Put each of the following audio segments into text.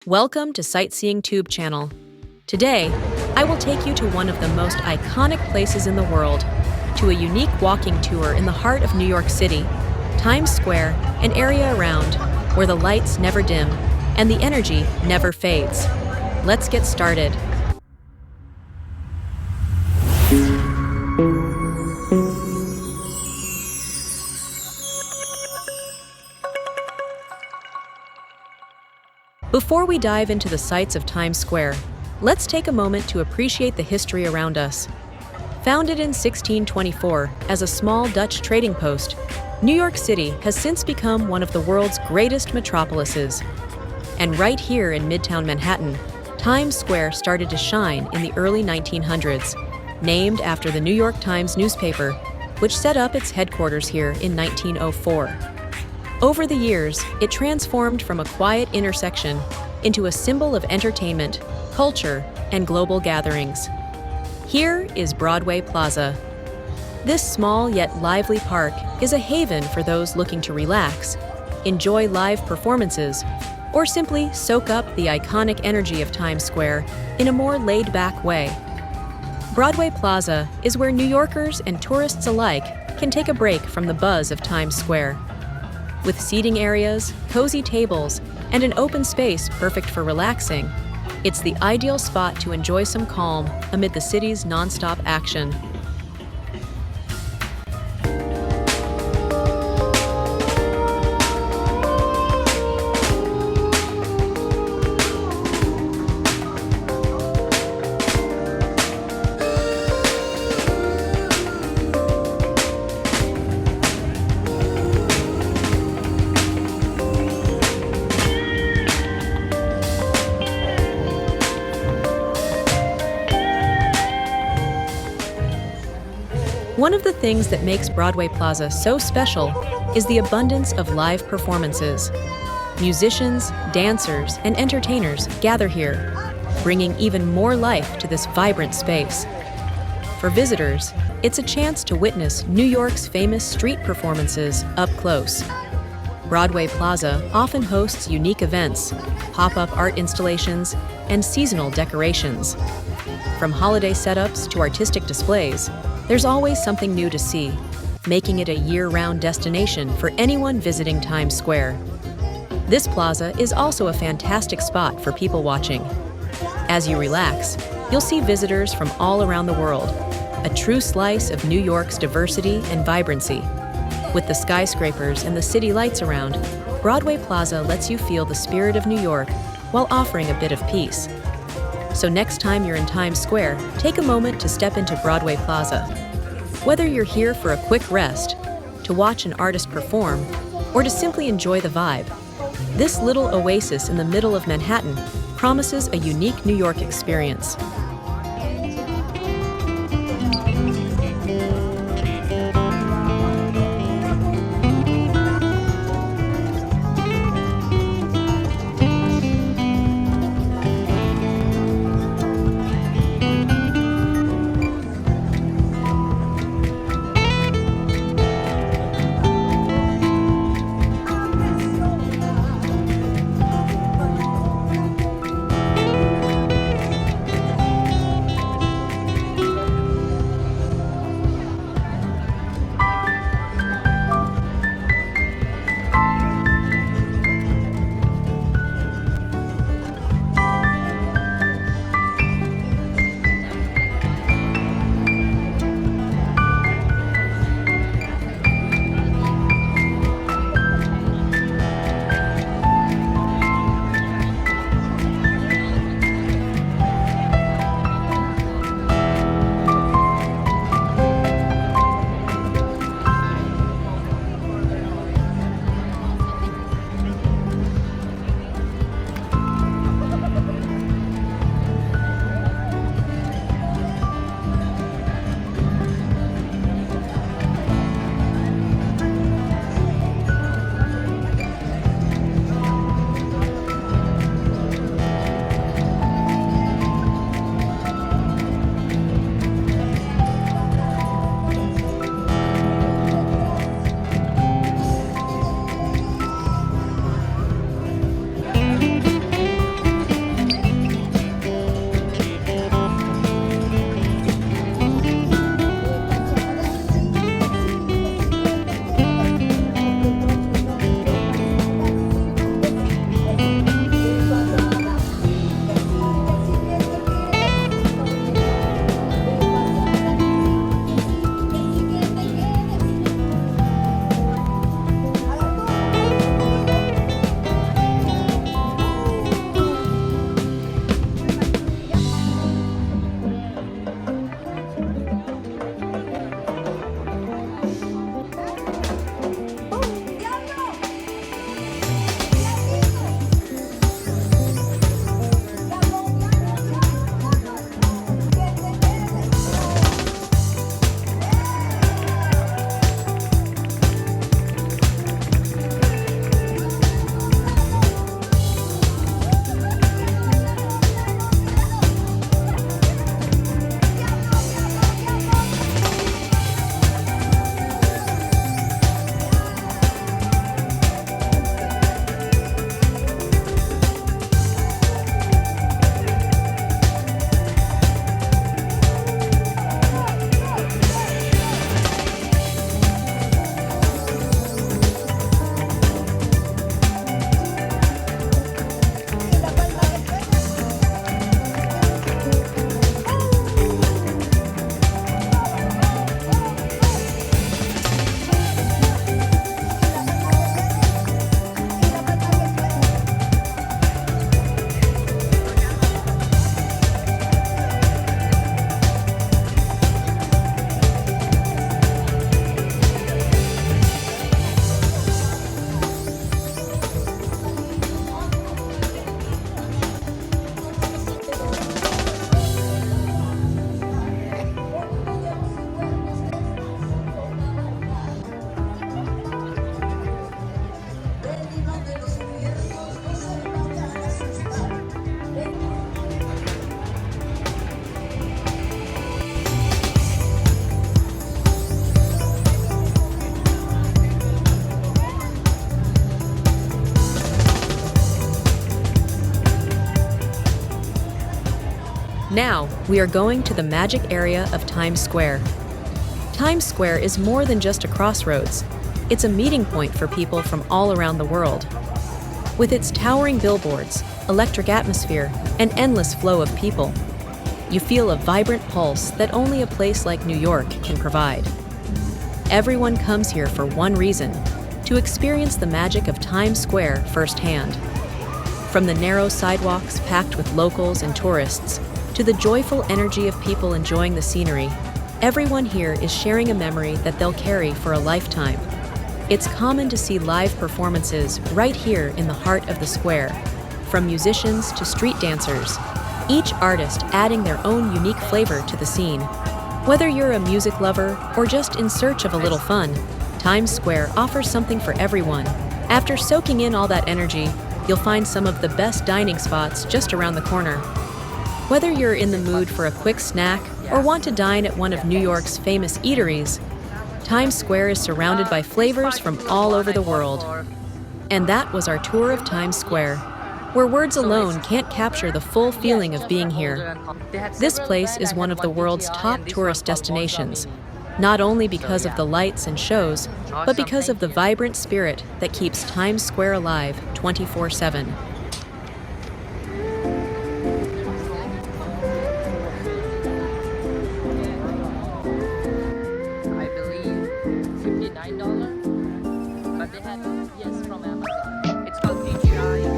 Welcome to Sightseeing Tube Channel. Today, I will take you to one of the most iconic places in the world, to a unique walking tour in the heart of New York City, Times Square, an area around where the lights never dim and the energy never fades. Let's get started. Before we dive into the sights of Times Square, let's take a moment to appreciate the history around us. Founded in 1624 as a small Dutch trading post, New York City has since become one of the world's greatest metropolises. And right here in Midtown Manhattan, Times Square started to shine in the early 1900s, named after the New York Times newspaper, which set up its headquarters here in 1904. Over the years, it transformed from a quiet intersection into a symbol of entertainment, culture, and global gatherings. Here is Broadway Plaza. This small yet lively park is a haven for those looking to relax, enjoy live performances, or simply soak up the iconic energy of Times Square in a more laid-back way. Broadway Plaza is where New Yorkers and tourists alike can take a break from the buzz of Times Square. With seating areas, cozy tables, and an open space perfect for relaxing, it's the ideal spot to enjoy some calm amid the city's nonstop action. One of the things that makes Broadway Plaza so special is the abundance of live performances. Musicians, dancers, and entertainers gather here, bringing even more life to this vibrant space. For visitors, it's a chance to witness New York's famous street performances up close. Broadway Plaza often hosts unique events, pop-up art installations, and seasonal decorations. From holiday setups to artistic displays, there's always something new to see, making it a year-round destination for anyone visiting Times Square. This plaza is also a fantastic spot for people watching. As you relax, you'll see visitors from all around the world, a true slice of New York's diversity and vibrancy. With the skyscrapers and the city lights around, Broadway Plaza lets you feel the spirit of New York while offering a bit of peace. So next time you're in Times Square, take a moment to step into Broadway Plaza. Whether you're here for a quick rest, to watch an artist perform, or to simply enjoy the vibe, this little oasis in the middle of Manhattan promises a unique New York experience. Now, we are going to the magic area of Times Square. Times Square is more than just a crossroads. It's a meeting point for people from all around the world. With its towering billboards, electric atmosphere, and endless flow of people, you feel a vibrant pulse that only a place like New York can provide. Everyone comes here for one reason: to experience the magic of Times Square firsthand. From the narrow sidewalks packed with locals and tourists, to the joyful energy of people enjoying the scenery, everyone here is sharing a memory that they'll carry for a lifetime. It's common to see live performances right here in the heart of the square, from musicians to street dancers, each artist adding their own unique flavor to the scene. Whether you're a music lover or just in search of a little fun, Times Square offers something for everyone. After soaking in all that energy, you'll find some of the best dining spots just around the corner. Whether you're in the mood for a quick snack or want to dine at one of New York's famous eateries, Times Square is surrounded by flavors from all over the world. And that was our tour of Times Square, where words alone can't capture the full feeling of being here. This place is one of the world's top tourist destinations, not only because of the lights and shows, but because of the vibrant spirit that keeps Times Square alive 24/7. I believe $59, but they had yes from Amazon. It's called DJI.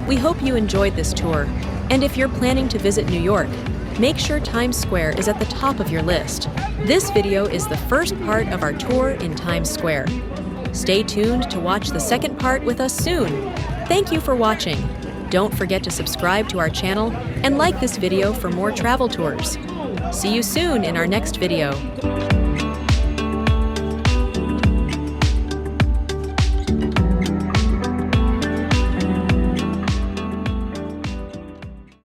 We hope you enjoyed this tour, and if you're planning to visit New York, make sure Times Square is at the top of your list. This video is the first part of our tour in Times Square. Stay tuned to watch the second part with us soon. Thank you for watching. Don't forget to subscribe to our channel and like this video for more travel tours. See you soon in our next video.